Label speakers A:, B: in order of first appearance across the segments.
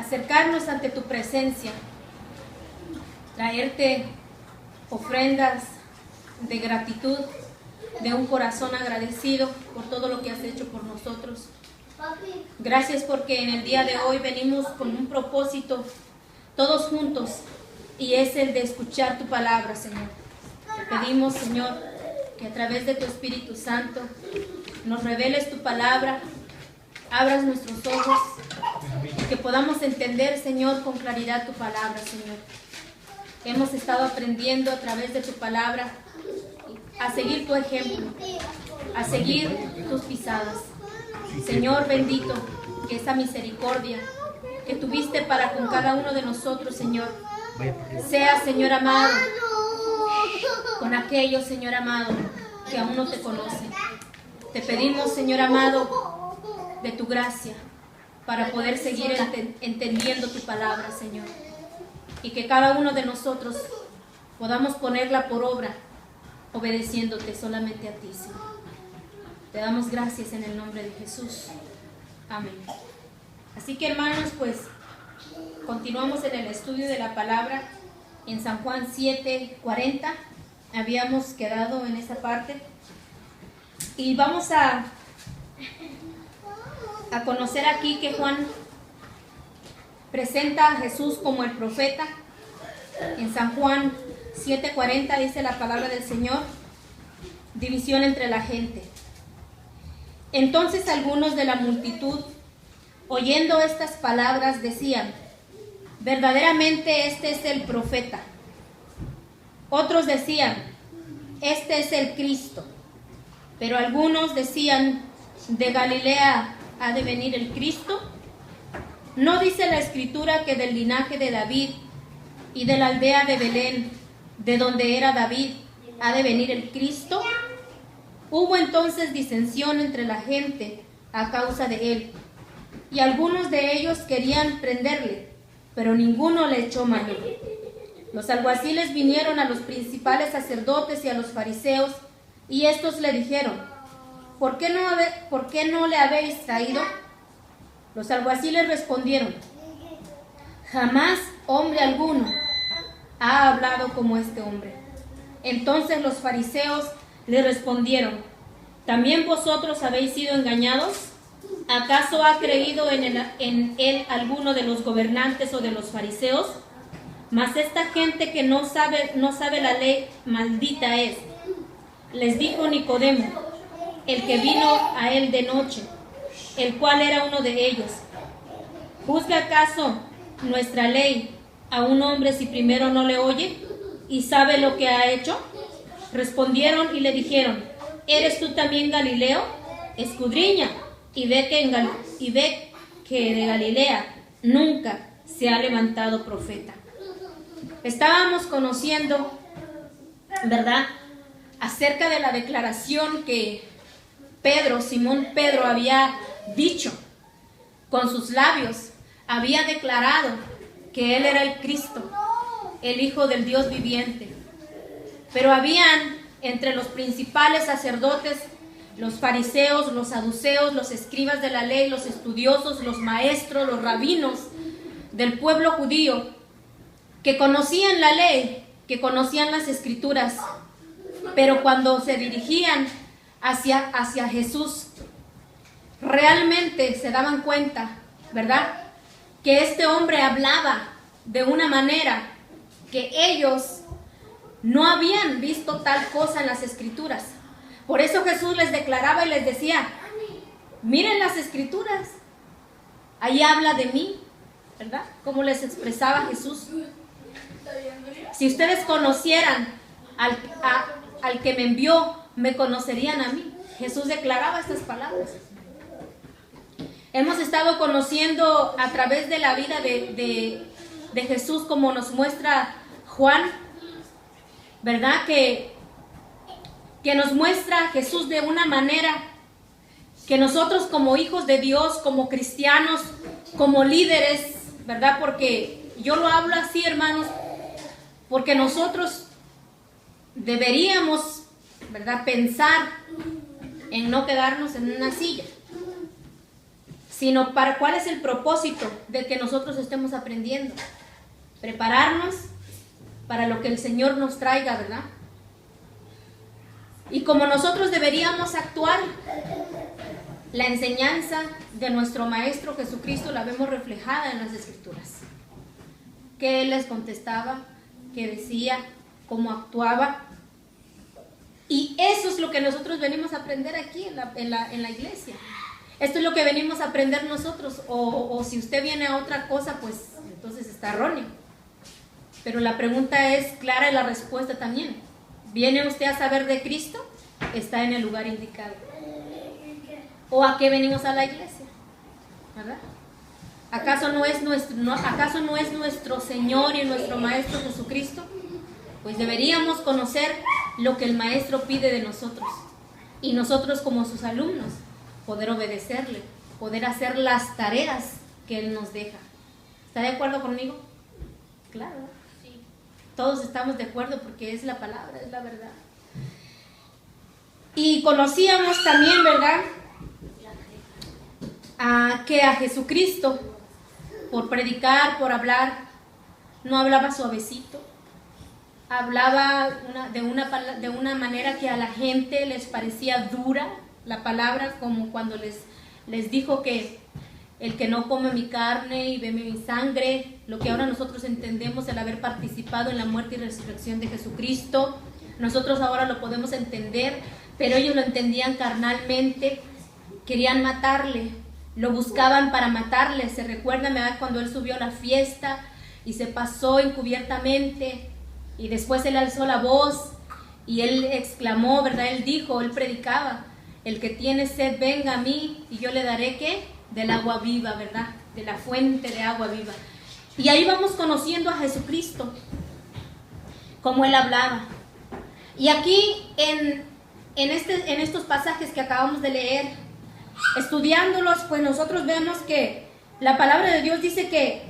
A: acercarnos ante tu presencia, traerte ofrendas de gratitud, de un corazón agradecido por todo lo que has hecho por nosotros. Gracias porque en el día de hoy venimos con un propósito, todos juntos, y es el de escuchar tu palabra, Señor. Te pedimos, Señor, que a través de tu Espíritu Santo nos reveles tu palabra, abras nuestros ojos, y que podamos entender, Señor, con claridad tu palabra, Señor. Hemos estado aprendiendo a través de tu palabra a seguir tu ejemplo, a seguir tus pisadas. Señor bendito, que esa misericordia que tuviste para con cada uno de nosotros, Señor, sea, Señor amado, con aquellos, Señor amado, que aún no te conocen. Te pedimos, Señor amado, de tu gracia para poder seguir entendiendo tu palabra, Señor. Y que cada uno de nosotros podamos ponerla por obra, obedeciéndote solamente a ti, Señor. Te damos gracias en el nombre de Jesús. Amén. Así que, hermanos, pues continuamos en el estudio de la palabra en San Juan 7:40. Habíamos quedado en esa parte. Y vamos a conocer aquí que Juan presenta a Jesús como el profeta. En San Juan 7:40 dice la palabra del Señor: división entre la gente. Entonces algunos de la multitud, oyendo estas palabras, decían: verdaderamente este es el profeta. Otros decían: este es el Cristo. Pero algunos decían: ¿de Galilea ha de venir el Cristo? ¿No dice la Escritura que del linaje de David y de la aldea de Belén, de donde era David, ha de venir el Cristo? Hubo entonces disensión entre la gente a causa de él, y algunos de ellos querían prenderle, pero ninguno le echó mano. Los alguaciles vinieron a los principales sacerdotes y a los fariseos, y estos le dijeron: ¿por qué no le habéis traído? Los alguaciles respondieron: jamás hombre alguno ha hablado como este hombre. Entonces los fariseos le respondieron: ¿también vosotros habéis sido engañados? ¿Acaso ha creído en él alguno de los gobernantes o de los fariseos? Mas esta gente que no sabe la ley, maldita es. Les dijo Nicodemo, el que vino a él de noche, el cual era uno de ellos: ¿juzga acaso nuestra ley a un hombre si primero no le oye y sabe lo que ha hecho? Respondieron y le dijeron: ¿eres tú también Galileo? Escudriña y ve que de Galilea nunca se ha levantado profeta. Estábamos conociendo, ¿verdad?, acerca de la declaración que Simón Pedro había dicho con sus labios. Había declarado que él era el Cristo, el Hijo del Dios viviente. Pero habían entre los principales sacerdotes, los fariseos, los saduceos, los escribas de la ley, los estudiosos, los maestros, los rabinos del pueblo judío, que conocían la ley, que conocían las escrituras, pero cuando se dirigían hacia Jesús, realmente se daban cuenta, ¿verdad?, que este hombre hablaba de una manera que ellos no habían visto tal cosa en las escrituras. Por eso Jesús les declaraba y les decía: miren las escrituras, ahí habla de mí, ¿verdad? Como les expresaba Jesús. Si ustedes conocieran al que me envió, me conocerían a mí. Jesús declaraba estas palabras. Hemos estado conociendo a través de la vida de Jesús, como nos muestra Juan, ¿verdad? Que nos muestra a Jesús de una manera que nosotros, como hijos de Dios, como cristianos, como líderes, ¿verdad? Porque yo lo hablo así, hermanos, porque nosotros deberíamos, ¿verdad?, pensar en no quedarnos en una silla. sino para cuál es el propósito de que nosotros estemos aprendiendo. Prepararnos para lo que el Señor nos traiga, ¿verdad? Y como nosotros deberíamos actuar, la enseñanza de nuestro Maestro Jesucristo la vemos reflejada en las Escrituras. Que Él les contestaba, que decía, cómo actuaba. Y eso es lo que nosotros venimos a aprender aquí en la iglesia. Esto es lo que venimos a aprender nosotros. O si usted viene a otra cosa, pues entonces está erróneo. Pero la pregunta es clara y la respuesta también. ¿Viene usted a saber de Cristo? Está en el lugar indicado. ¿O a qué venimos a la iglesia? ¿Verdad? ¿Acaso no es nuestro Señor y nuestro Maestro Jesucristo? Pues deberíamos conocer lo que el Maestro pide de nosotros. Y nosotros como sus alumnos, poder obedecerle, poder hacer las tareas que Él nos deja. ¿Está de acuerdo conmigo? Claro. Sí. Todos estamos de acuerdo porque es la palabra, es la verdad. Y conocíamos también, ¿verdad? Que a Jesucristo, por predicar, por hablar, no hablaba suavecito. Hablaba de una manera que a la gente les parecía dura la palabra, como cuando les dijo que el que no come mi carne y bebe mi sangre, lo que ahora nosotros entendemos el haber participado en la muerte y resurrección de Jesucristo, nosotros ahora lo podemos entender, pero ellos lo entendían carnalmente, querían matarle, lo buscaban para matarle. Se recuerdan, ¿verdad?, cuando él subió a la fiesta y se pasó encubiertamente y después él alzó la voz y él exclamó, ¿verdad? Él dijo, él predicaba, el que tiene sed venga a mí y yo le daré, ¿qué? Del agua viva, ¿verdad? De la fuente de agua viva. Y ahí vamos conociendo a Jesucristo, como él hablaba. Y aquí en estos pasajes que acabamos de leer, estudiándolos, pues nosotros vemos que la palabra de Dios dice que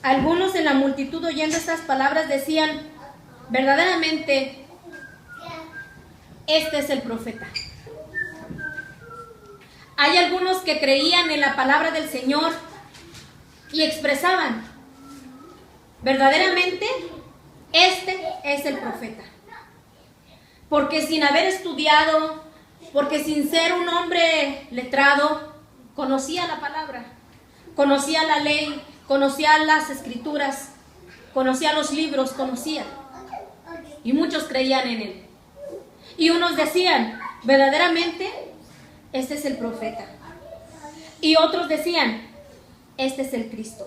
A: algunos en la multitud oyendo estas palabras decían, verdaderamente, este es el profeta. Hay algunos que creían en la palabra del Señor y expresaban, verdaderamente, este es el profeta. Porque sin haber estudiado, porque sin ser un hombre letrado, conocía la palabra, conocía la ley, conocía las escrituras, conocía los libros, conocía. Y muchos creían en él. Y unos decían, verdaderamente, este es el profeta. Y otros decían, este es el Cristo.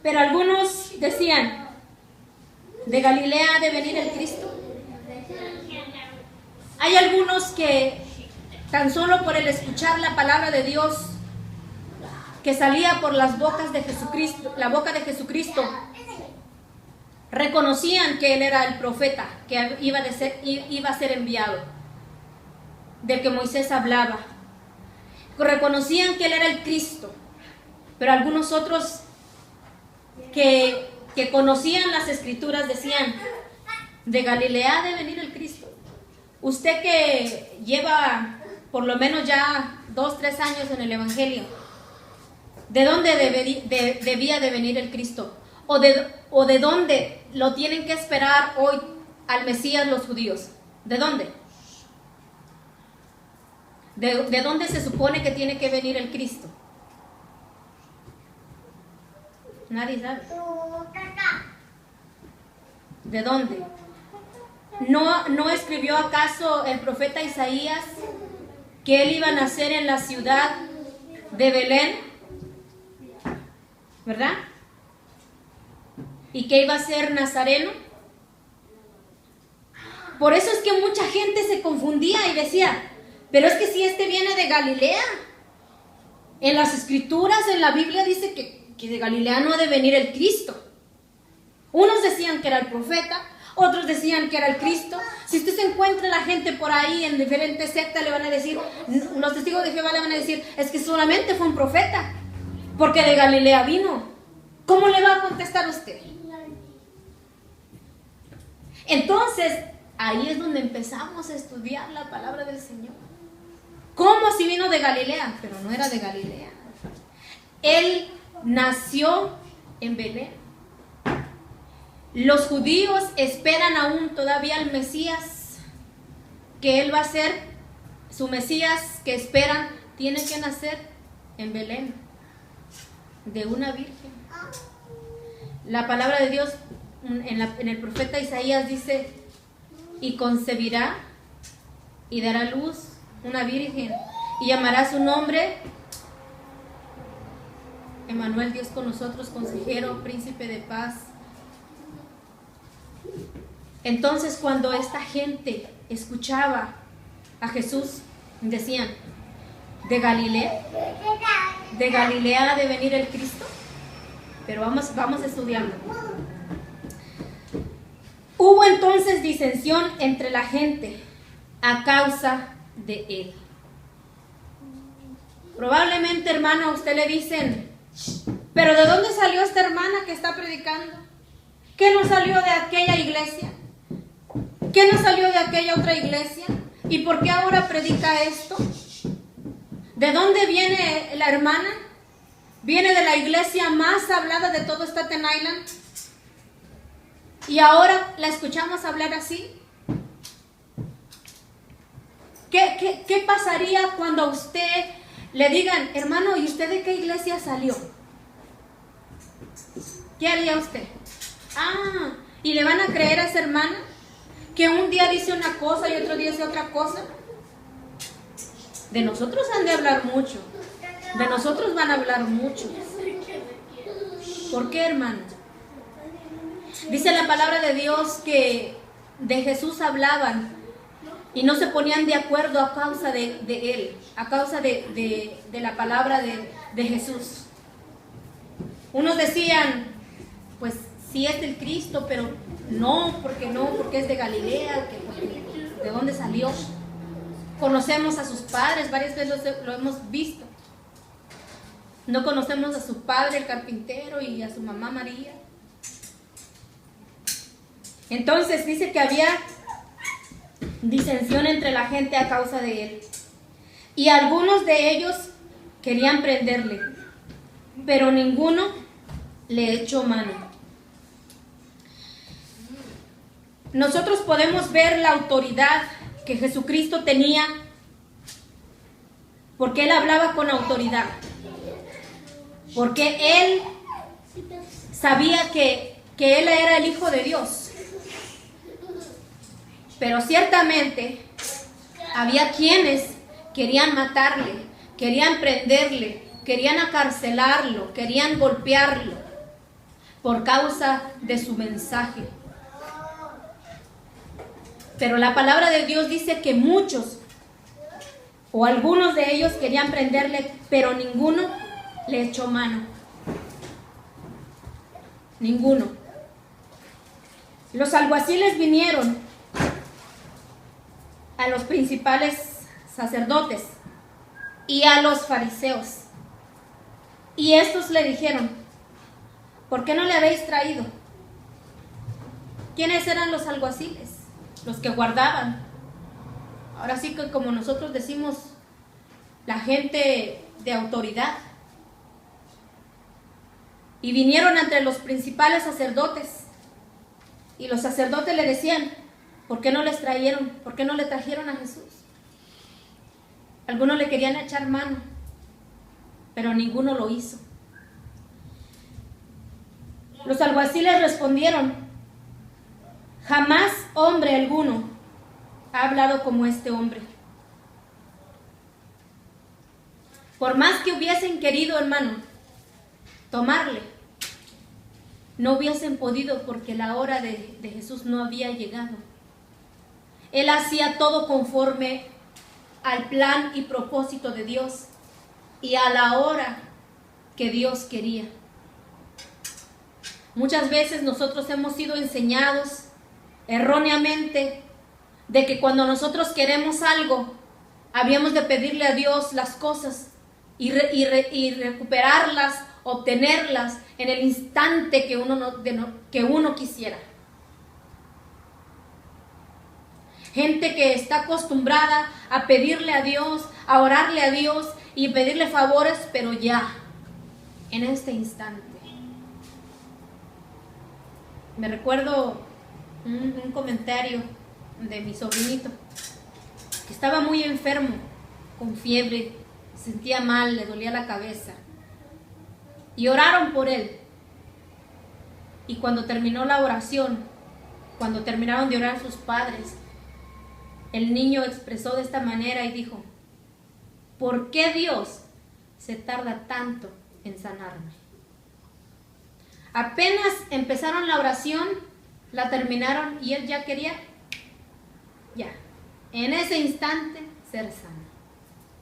A: Pero algunos decían, ¿de Galilea ha de venir el Cristo? Hay algunos que tan solo por el escuchar la palabra de Dios que salía por las bocas de Jesucristo, la boca de Jesucristo, reconocían que él era el profeta que iba a ser enviado, del que Moisés hablaba. Reconocían que él era el Cristo, pero algunos otros que conocían las escrituras decían, de Galilea ha de venir el Cristo. Usted que lleva por lo menos ya 2-3 años en el Evangelio, ¿de dónde debía de venir el Cristo? ¿O de dónde lo tienen que esperar hoy al Mesías los judíos? ¿De dónde? ¿De dónde se supone que tiene que venir el Cristo? Nadie sabe. ¿De dónde? ¿No escribió acaso el profeta Isaías que él iba a nacer en la ciudad de Belén? ¿Verdad? Y que iba a ser nazareno. Por eso es que mucha gente se confundía y decía, pero es que si este viene de Galilea, en las escrituras, en la Biblia dice que de Galilea no ha de venir el Cristo. Unos decían que era el profeta, otros decían que era el Cristo. Si usted se encuentra la gente por ahí en diferentes sectas, le van a decir, los testigos de Jehová le van a decir, es que solamente fue un profeta, porque de Galilea vino. ¿Cómo le va a contestar usted? Entonces, ahí es donde empezamos a estudiar la palabra del Señor. ¿Cómo si vino de Galilea? Pero no era de Galilea. Él nació en Belén. Los judíos esperan aún todavía al Mesías, que Él va a ser su Mesías que esperan. Tiene que nacer en Belén, de una virgen. La palabra de Dios en el profeta Isaías dice, y concebirá y dará luz una virgen, y llamará su nombre Emmanuel, Dios con nosotros, consejero, príncipe de paz. Entonces, cuando esta gente escuchaba a Jesús, decían, ¿de Galilea ha de venir el Cristo? Pero vamos estudiando. Hubo entonces disensión entre la gente a causa de él. Probablemente, hermana, a usted le dicen, ¿pero de dónde salió esta hermana que está predicando? ¿Qué no salió de aquella iglesia? ¿Qué no salió de aquella otra iglesia? ¿Y por qué ahora predica esto? ¿De dónde viene la hermana? ¿Viene de la iglesia más hablada de todo Staten Island? ¿Y ahora la escuchamos hablar así? ¿Qué pasaría cuando a usted le digan, hermano, ¿y usted de qué iglesia salió? ¿Qué haría usted? ¿Y le van a creer a esa hermana? Que un día dice una cosa y otro día dice otra cosa. De nosotros han de hablar mucho. De nosotros van a hablar mucho. ¿Por qué, hermano? Dice la palabra de Dios que de Jesús hablaban y no se ponían de acuerdo a causa de él, a causa de la palabra de Jesús. Unos decían, pues sí es del Cristo, pero no, porque es de Galilea, ¿de dónde salió? Conocemos a sus padres, varias veces lo hemos visto. No conocemos a su padre, el carpintero, y a su mamá María. Entonces dice que había disensión entre la gente a causa de él. Y algunos de ellos querían prenderle, pero ninguno le echó mano. Nosotros podemos ver la autoridad que Jesucristo tenía, porque él hablaba con autoridad, porque él sabía que él era el Hijo de Dios. Pero ciertamente había quienes querían matarle, querían prenderle, querían acarcelarlo, querían golpearlo por causa de su mensaje. Pero la palabra de Dios dice que muchos o algunos de ellos querían prenderle, pero ninguno le echó mano. Ninguno. Los alguaciles vinieron a los principales sacerdotes y a los fariseos, y estos le dijeron, ¿por qué no le habéis traído? ¿Quiénes eran los alguaciles? Los que guardaban. Ahora sí que, como nosotros decimos, la gente de autoridad. Y vinieron ante los principales sacerdotes, y los sacerdotes le decían, ¿por qué no les trajeron? ¿Por qué no le trajeron a Jesús? Algunos le querían echar mano, pero ninguno lo hizo. Los alguaciles respondieron, jamás hombre alguno ha hablado como este hombre. Por más que hubiesen querido, hermano, tomarle, no hubiesen podido, porque la hora de Jesús no había llegado. Él hacía todo conforme al plan y propósito de Dios y a la hora que Dios quería. Muchas veces nosotros hemos sido enseñados erróneamente de que cuando nosotros queremos algo, habíamos de pedirle a Dios las cosas y recuperarlas, obtenerlas en el instante que uno quisiera. Gente que está acostumbrada a pedirle a Dios, a orarle a Dios y pedirle favores, pero ya, en este instante. Me recuerdo un comentario de mi sobrinito, que estaba muy enfermo, con fiebre, se sentía mal, le dolía la cabeza. Y oraron por él. Y cuando terminó la oración, cuando terminaron de orar sus padres, el niño expresó de esta manera y dijo: ¿por qué Dios se tarda tanto en sanarme? Apenas empezaron la oración, la terminaron y él ya quería, ya, en ese instante, ser sano.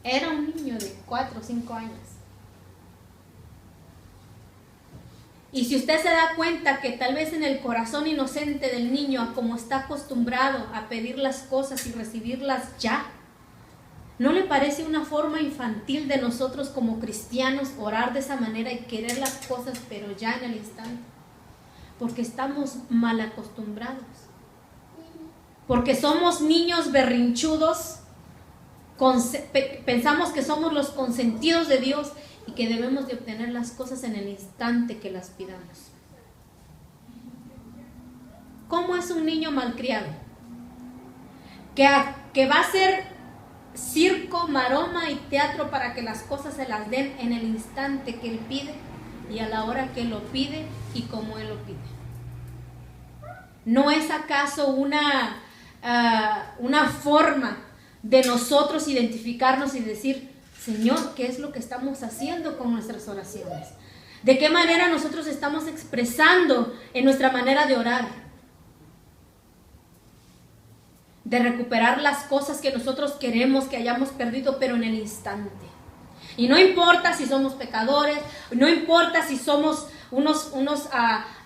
A: Era un niño de 4 o 5 años. Y si usted se da cuenta que tal vez en el corazón inocente del niño, como está acostumbrado a pedir las cosas y recibirlas ya, ¿no le parece una forma infantil de nosotros como cristianos orar de esa manera y querer las cosas pero ya en el instante? Porque estamos mal acostumbrados. Porque somos niños berrinchudos, pensamos que somos los consentidos de Dios y que debemos de obtener las cosas en el instante que las pidamos. ¿Cómo es un niño malcriado? Que va a ser circo, maroma y teatro para que las cosas se las den en el instante que él pide y a la hora que él lo pide y como él lo pide. ¿No es acaso una forma de nosotros identificarnos y decir: Señor, ¿qué es lo que estamos haciendo con nuestras oraciones? ¿De qué manera nosotros estamos expresando en nuestra manera de orar? De recuperar las cosas que nosotros queremos que hayamos perdido, pero en el instante. Y no importa si somos pecadores, no importa si somos unos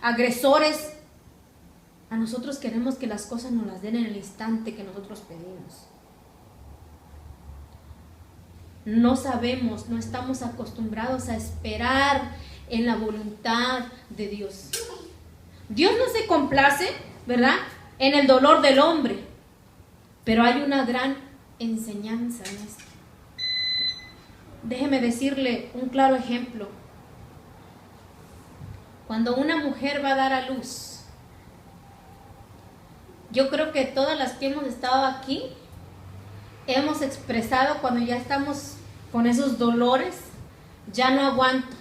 A: agresores. A nosotros queremos que las cosas nos las den en el instante que nosotros pedimos. No sabemos, no estamos acostumbrados a esperar en la voluntad de Dios. Dios no se complace, ¿verdad?, en el dolor del hombre, pero hay una gran enseñanza en esto. Déjeme decirle un claro ejemplo. Cuando una mujer va a dar a luz, yo creo que todas las que hemos estado aquí hemos expresado cuando ya estamos con esos dolores: ya no aguanto.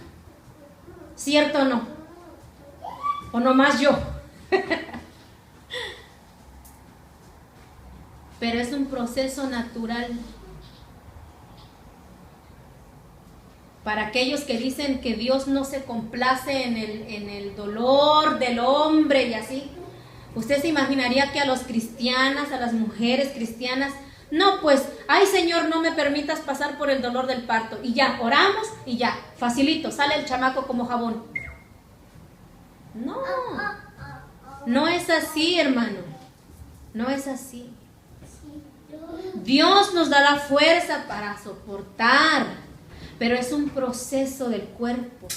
A: ¿Cierto o no? ¿O nomás yo? Pero es un proceso natural. Para aquellos que dicen que Dios no se complace en el dolor del hombre y así, usted se imaginaría que a los cristianas, a las mujeres cristianas, no, pues, ay Señor, no me permitas pasar por el dolor del parto. Y ya, oramos y ya, facilito, sale el chamaco como jabón. No, no es así, hermano. No es así. Dios nos da la fuerza para soportar, pero es un proceso del cuerpo.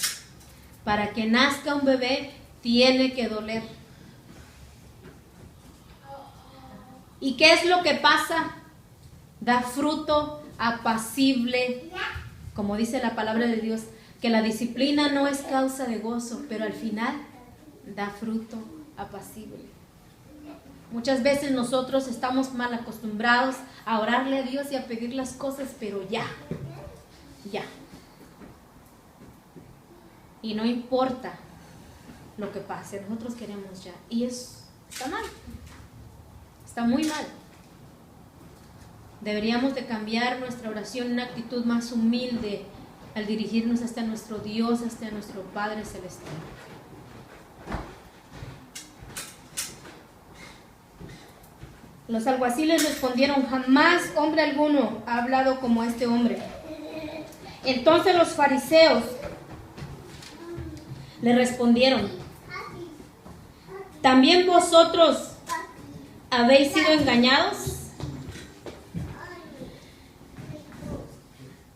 A: Para que nazca un bebé, tiene que doler. ¿Y qué es lo que pasa? Da fruto apacible, como dice la palabra de Dios, que la disciplina no es causa de gozo, pero al final da fruto apacible. Muchas veces nosotros estamos mal acostumbrados a orarle a Dios y a pedir las cosas, pero ya. Y no importa lo que pase, nosotros queremos ya. Y eso está mal, está muy mal. Deberíamos de cambiar nuestra oración en una actitud más humilde al dirigirnos hasta nuestro Dios, hasta nuestro Padre Celestial. Los alguaciles respondieron: jamás hombre alguno ha hablado como este hombre. Entonces los fariseos le respondieron: ¿también vosotros habéis sido engañados?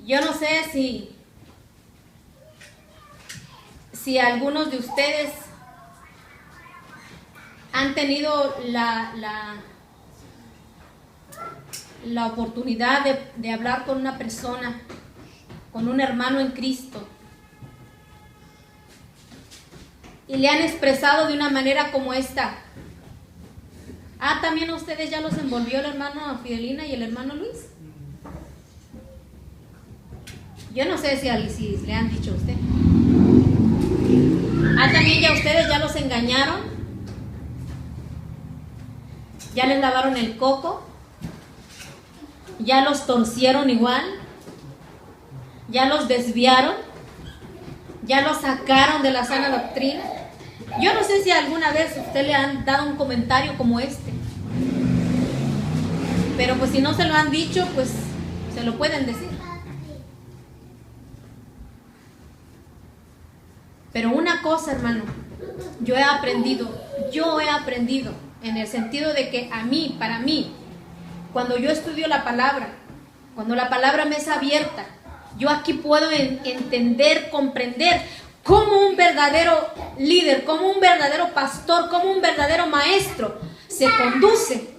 A: Yo no sé si algunos de ustedes han tenido la la oportunidad de hablar con una persona, con un hermano en Cristo, y le han expresado de una manera como esta: también a ustedes ya los envolvió el hermano Fidelina y el hermano Luis. Yo no sé si le han dicho a usted. También ya ustedes ya los engañaron, ya les lavaron el coco, ya los torcieron igual, ya los desviaron, ya los sacaron de la sana doctrina. Yo no sé si alguna vez usted le han dado un comentario como este, pero pues si no se lo han dicho, pues se lo pueden decir. Pero una cosa, hermano, yo he aprendido en el sentido de que para mí, cuando yo estudio la palabra, cuando la palabra me es abierta, yo aquí puedo entender, comprender cómo un verdadero líder, cómo un verdadero pastor, cómo un verdadero maestro se conduce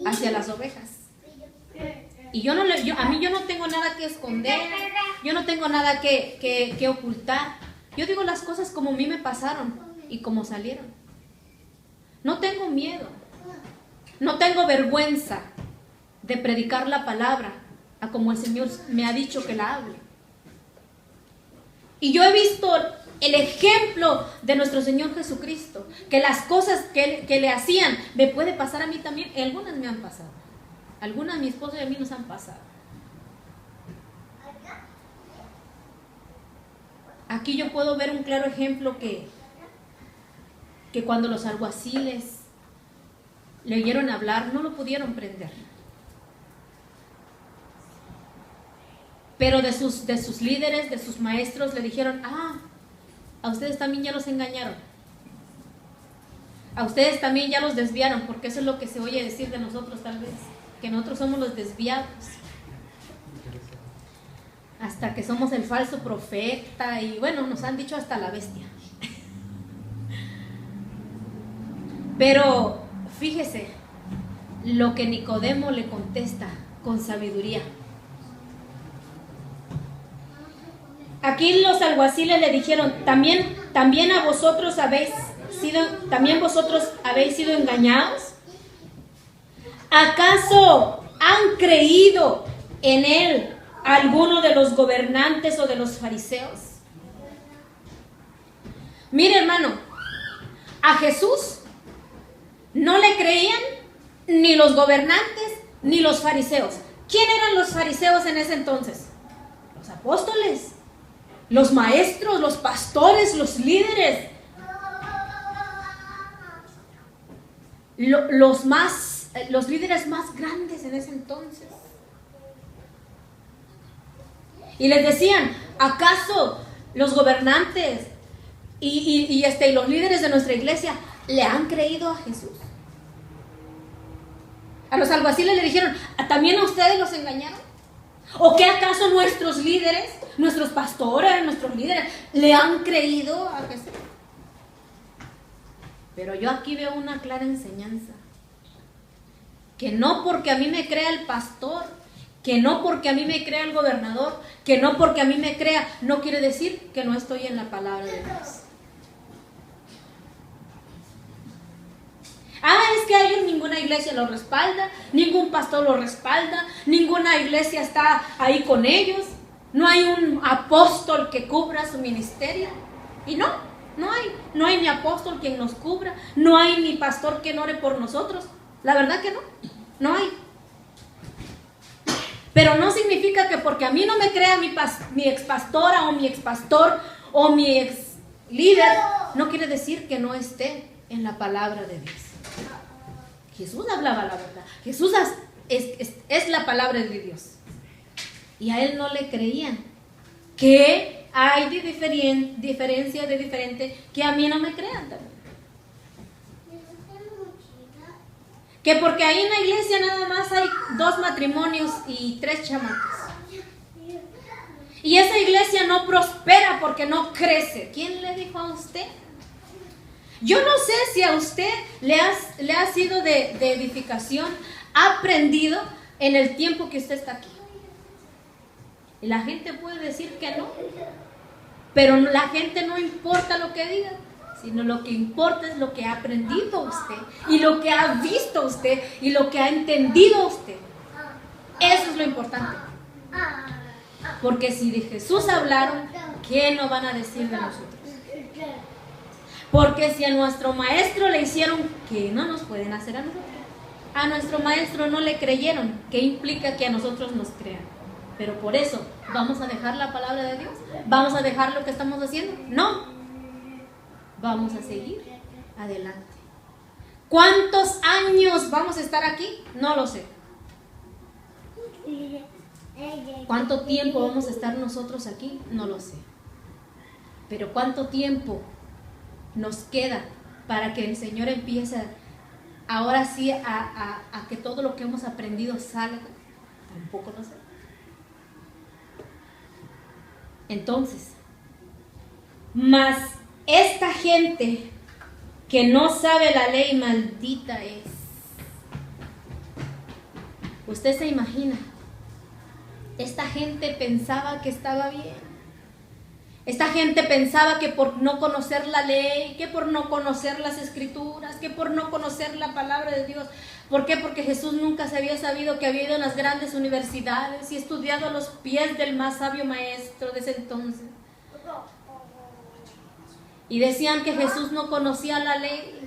A: hacia las ovejas. Y yo no tengo nada que esconder, yo no tengo nada que ocultar. Yo digo las cosas como a mí me pasaron y como salieron. No tengo miedo, no tengo vergüenza de predicar la palabra a como el Señor me ha dicho que la hable. Y yo he visto el ejemplo de nuestro Señor Jesucristo, que las cosas que le hacían me puede pasar a mí también. Algunas me han pasado, algunas a mi esposo y a mí nos han pasado. Aquí yo puedo ver un claro ejemplo que cuando los alguaciles le oyeron hablar, no lo pudieron prender. Pero de sus líderes, de sus maestros, le dijeron: a ustedes también ya los engañaron. A ustedes también ya los desviaron, porque eso es lo que se oye decir de nosotros tal vez, que nosotros somos los desviados. Hasta que somos el falso profeta y bueno, nos han dicho hasta la bestia. Pero fíjese lo que Nicodemo le contesta con sabiduría. Aquí los alguaciles le dijeron: también vosotros habéis sido engañados. ¿Acaso han creído en él alguno de los gobernantes o de los fariseos? Mire, hermano, a Jesús no le creían ni los gobernantes ni los fariseos. ¿Quién eran los fariseos en ese entonces? Los apóstoles, los maestros, los pastores, los líderes, los líderes más grandes en ese entonces. Y les decían: ¿acaso los gobernantes y los líderes de nuestra iglesia le han creído a Jesús? A los alguaciles le dijeron: ¿también a ustedes los engañaron? ¿O qué acaso nuestros líderes, nuestros pastores, nuestros líderes le han creído a Jesús? Pero yo aquí veo una clara enseñanza, que no porque a mí me crea el pastor, que no porque a mí me crea el gobernador, que no porque a mí me crea, no quiere decir que no estoy en la palabra de Dios. Es que a ellos ninguna iglesia los respalda, ningún pastor los respalda, ninguna iglesia está ahí con ellos, no hay un apóstol que cubra su ministerio. Y no hay ni apóstol quien nos cubra, no hay ni pastor que ore por nosotros. La verdad que no hay. Pero no significa que porque a mí no me crea mi expastora o mi expastor o mi ex líder, no quiere decir que no esté en la palabra de Dios. Jesús hablaba la verdad. Jesús es la palabra de Dios. Y a él no le creían. Que hay diferencia de diferente que a mí no me crean también. Que porque ahí en la iglesia nada más hay 2 matrimonios y 3 chamacos. Y esa iglesia no prospera porque no crece. ¿Quién le dijo a usted? Yo no sé si a usted le ha sido de edificación aprendido en el tiempo que usted está aquí? Y la gente puede decir que no, pero la gente no importa lo que diga, sino lo que importa es lo que ha aprendido usted y lo que ha visto usted y lo que ha entendido usted. Eso es lo importante. Porque si de Jesús hablaron, ¿qué no van a decir de nosotros? Porque si a nuestro maestro le hicieron, ¿qué no nos pueden hacer a nosotros? A nuestro maestro no le creyeron, ¿qué implica que a nosotros nos crean? Pero por eso, ¿vamos a dejar la palabra de Dios? ¿Vamos a dejar lo que estamos haciendo? No. Vamos a seguir adelante. ¿Cuántos años vamos a estar aquí? No lo sé. ¿Cuánto tiempo vamos a estar nosotros aquí? No lo sé. Pero ¿cuánto tiempo nos queda para que el Señor empiece ahora sí a que todo lo que hemos aprendido salga? Tampoco lo sé. Entonces, mas esta gente que no sabe la ley, maldita es. Usted se imagina, esta gente pensaba que estaba bien. Esta gente pensaba que por no conocer la ley, que por no conocer las escrituras, que por no conocer la palabra de Dios. ¿Por qué? Porque Jesús nunca se había sabido que había ido a las grandes universidades y estudiado a los pies del más sabio maestro de ese entonces. Y decían que Jesús no conocía la ley.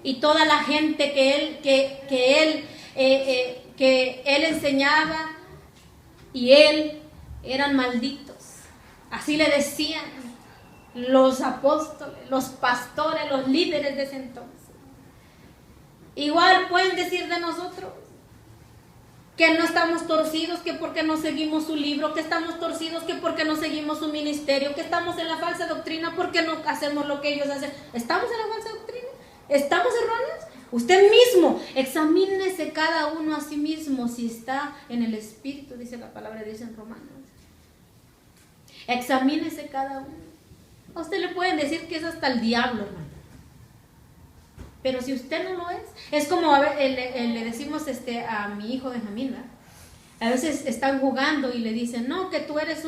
A: Y toda la gente que él enseñaba y él eran malditos. Así le decían los apóstoles, los pastores, los líderes de ese entonces. Igual pueden decir de nosotros que no estamos torcidos, que porque no seguimos su libro, que estamos torcidos, que porque no seguimos su ministerio, que estamos en la falsa doctrina, porque no hacemos lo que ellos hacen. ¿Estamos en la falsa doctrina? ¿Estamos erróneos? Usted mismo, examínese cada uno a sí mismo si está en el Espíritu, dice la palabra de Dios en Romanos. Examínese cada uno. A usted le pueden decir que es hasta el diablo, hermano. Pero si usted no lo es como le decimos a mi hijo Benjamín, ¿verdad? A veces están jugando y le dicen, no, que tú eres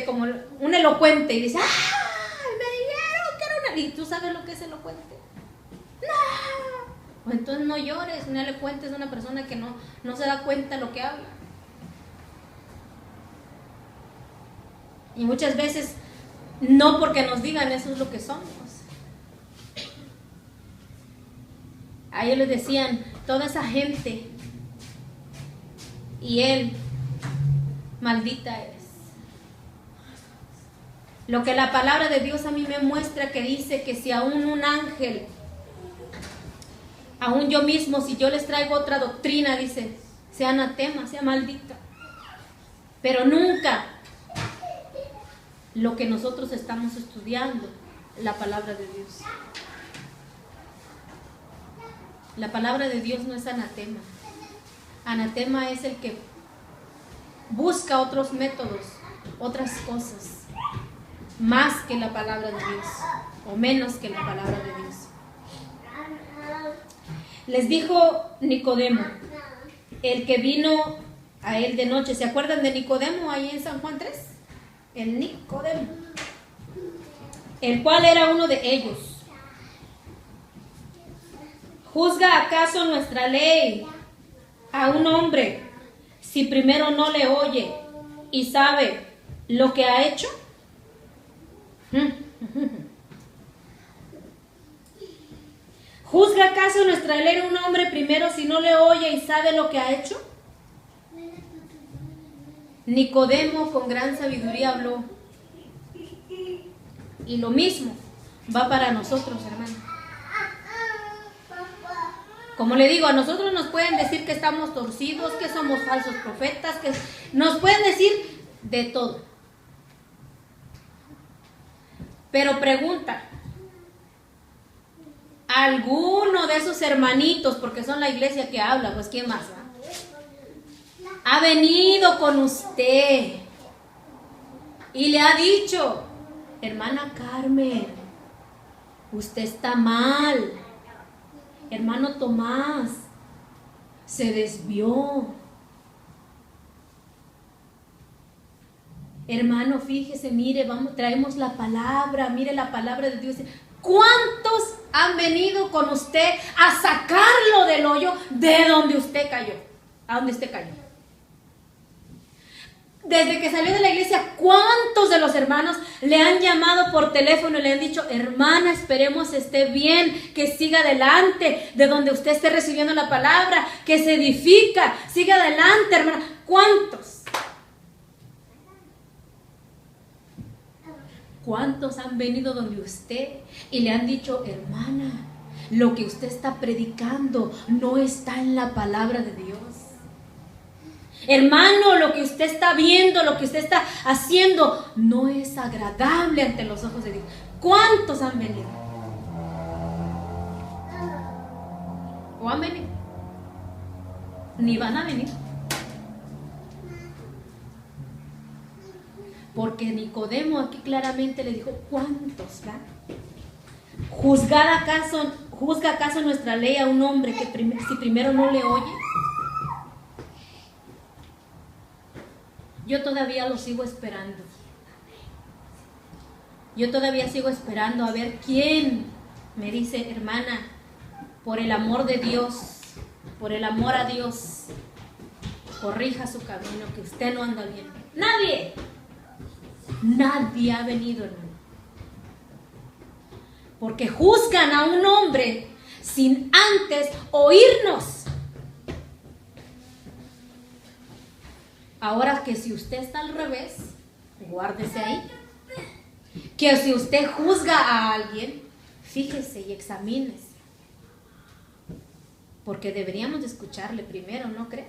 A: como un elocuente. Y dice, me dijeron que era una... ¿Y tú sabes lo que es elocuente? No. Entonces no llores. Un elocuente es una persona que no se da cuenta de lo que habla. Y muchas veces, no porque nos digan eso es lo que somos. A ellos les decían, toda esa gente, y él, maldita es. Lo que la palabra de Dios a mí me muestra que dice que si aún un ángel, aún yo mismo, si yo les traigo otra doctrina, dice, sea anatema, sea maldita. Pero nunca lo que nosotros estamos estudiando, la palabra de Dios. La palabra de Dios no es anatema. Anatema es el que busca otros métodos, otras cosas, más que la palabra de Dios, o menos que la palabra de Dios. Les dijo Nicodemo, el que vino a él de noche. ¿Se acuerdan de Nicodemo ahí en San Juan 3? El Nicodemo, el cual era uno de ellos. ¿Juzga acaso nuestra ley a un hombre si primero no le oye y sabe lo que ha hecho? ¿Juzga acaso nuestra ley a un hombre primero si no le oye y sabe lo que ha hecho? Nicodemo con gran sabiduría habló. Y lo mismo va para nosotros, hermanos. Como le digo, a nosotros nos pueden decir que estamos torcidos, que somos falsos profetas, que nos pueden decir de todo. Pero pregunta, ¿alguno de esos hermanitos, porque son la iglesia que habla, pues quién más va? Ha venido con usted y le ha dicho, hermana Carmen, usted está mal, Hermano Tomás se desvió. Hermano, fíjese, mire, traemos la palabra, mire la palabra de Dios. ¿Cuántos han venido con usted a sacarlo del hoyo de donde usted cayó? A donde usted cayó. Desde que salió de la iglesia, ¿cuántos de los hermanos le han llamado por teléfono y le han dicho, hermana, esperemos esté bien, que siga adelante, de donde usted esté recibiendo la palabra, que se edifica, siga adelante, hermana? ¿Cuántos? ¿Cuántos han venido donde usted y le han dicho, hermana, lo que usted está predicando no está en la palabra de Dios? Hermano, lo que usted está viendo, lo que usted está haciendo, no es agradable ante los ojos de Dios. ¿Cuántos han venido? ¿O han venido? Ni van a venir. Porque Nicodemo aquí claramente le dijo, ¿cuántos? ¿Va? ¿Juzga acaso nuestra ley a un hombre que si primero no le oye? Yo todavía lo sigo esperando. Yo todavía sigo esperando a ver quién me dice, hermana, por el amor de Dios, por el amor a Dios, corrija su camino, que usted no anda bien. Nadie. Nadie ha venido, hermano. Porque juzgan a un hombre sin antes oírnos. Ahora que si usted está al revés, guárdese ahí. Que si usted juzga a alguien, fíjese y examínese. Porque deberíamos de escucharle primero, ¿no cree?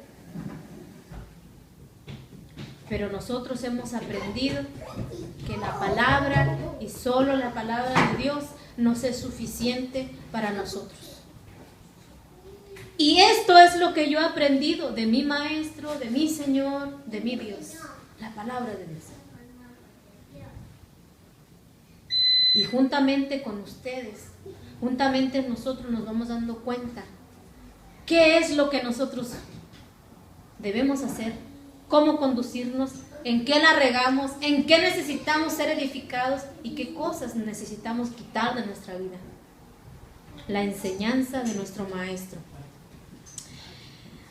A: Pero nosotros hemos aprendido que la palabra y solo la palabra de Dios nos es suficiente para nosotros. Y esto es lo que yo he aprendido de mi maestro, de mi Señor, de mi Dios, la palabra de Dios. Y juntamente con ustedes, juntamente nosotros nos vamos dando cuenta qué es lo que nosotros debemos hacer, cómo conducirnos, en qué la regamos, en qué necesitamos ser edificados y qué cosas necesitamos quitar de nuestra vida. La enseñanza de nuestro maestro.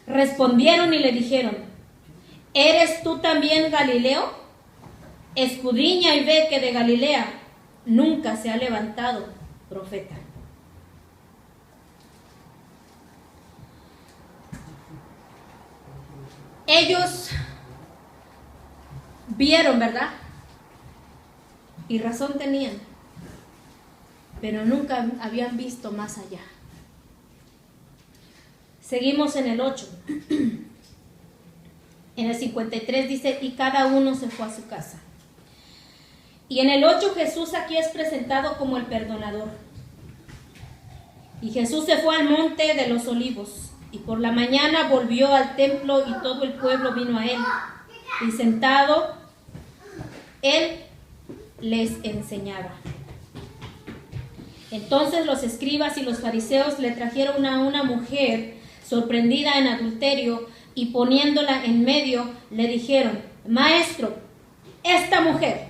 A: Respondieron y le dijeron, ¿eres tú también Galileo? Escudriña y ve que de Galilea nunca se ha levantado profeta. Ellos vieron, ¿verdad? Y razón tenían, pero nunca habían visto más allá. Seguimos en el 8. En el 53 dice, y cada uno se fue a su casa. Y en el 8 Jesús aquí es presentado como el perdonador. Y Jesús se fue al monte de los olivos. Y por la mañana volvió al templo y todo el pueblo vino a él. Y sentado, él les enseñaba. Entonces los escribas y los fariseos le trajeron a una mujer sorprendida en adulterio y poniéndola en medio, le dijeron, Maestro, esta mujer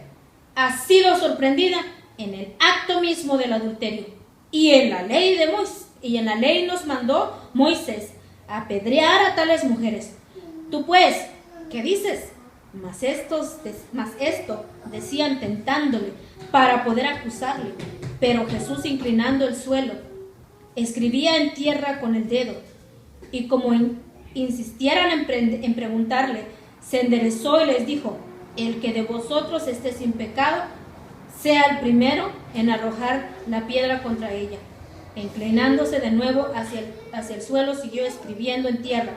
A: ha sido sorprendida en el acto mismo del adulterio. Y en la ley nos mandó Moisés apedrear a tales mujeres. Tú pues, ¿qué dices? Mas esto decían tentándole para poder acusarle. Pero Jesús, inclinando el suelo, escribía en tierra con el dedo. Y como insistieran en preguntarle, se enderezó y les dijo, el que de vosotros esté sin pecado, sea el primero en arrojar la piedra contra ella. Inclinándose de nuevo hacia el suelo, siguió escribiendo en tierra.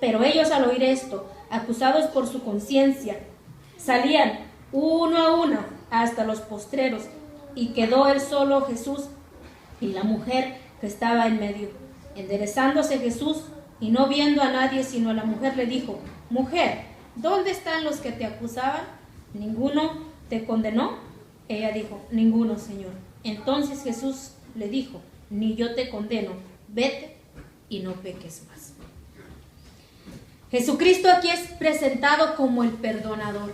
A: Pero ellos, al oír esto, acusados por su conciencia, salían uno a uno hasta los postreros, y quedó él solo, Jesús, y la mujer que estaba en medio. Enderezándose Jesús, y no viendo a nadie sino a la mujer, le dijo, Mujer, ¿dónde están los que te acusaban? ¿Ninguno te condenó? Ella dijo, Ninguno, Señor. Entonces Jesús le dijo, Ni yo te condeno, vete y no peques más. Jesucristo aquí es presentado como el perdonador.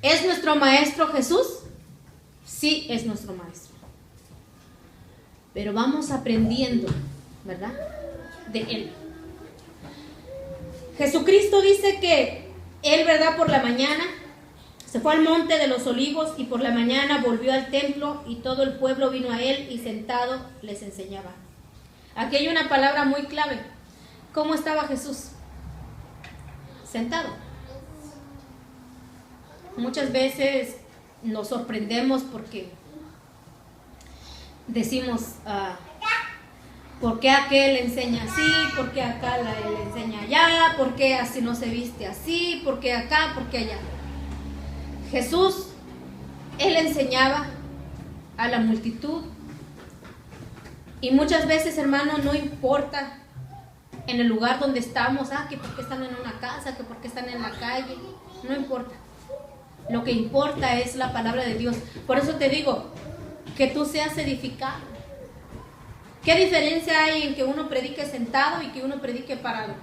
A: ¿Es nuestro maestro Jesús? Sí, es nuestro maestro. Pero vamos aprendiendo, ¿verdad?, de Él. Jesucristo dice que Él, ¿verdad?, por la mañana se fue al monte de los olivos y por la mañana volvió al templo y todo el pueblo vino a Él y sentado les enseñaba. Aquí hay una palabra muy clave. ¿Cómo estaba Jesús? Sentado. Muchas veces nos sorprendemos porque decimos, ¿por qué aquel enseña así? ¿Por qué acá le enseña allá? ¿Por qué así no se viste así? ¿Por qué acá? ¿Por qué allá? Jesús, Él enseñaba a la multitud. Y muchas veces, hermano, no importa en el lugar donde estamos, que por qué están en una casa, que por qué están en la calle, no importa. Lo que importa es la palabra de Dios. Por eso te digo, que tú seas edificado. ¿Qué diferencia hay en que uno predique sentado y que uno predique parado?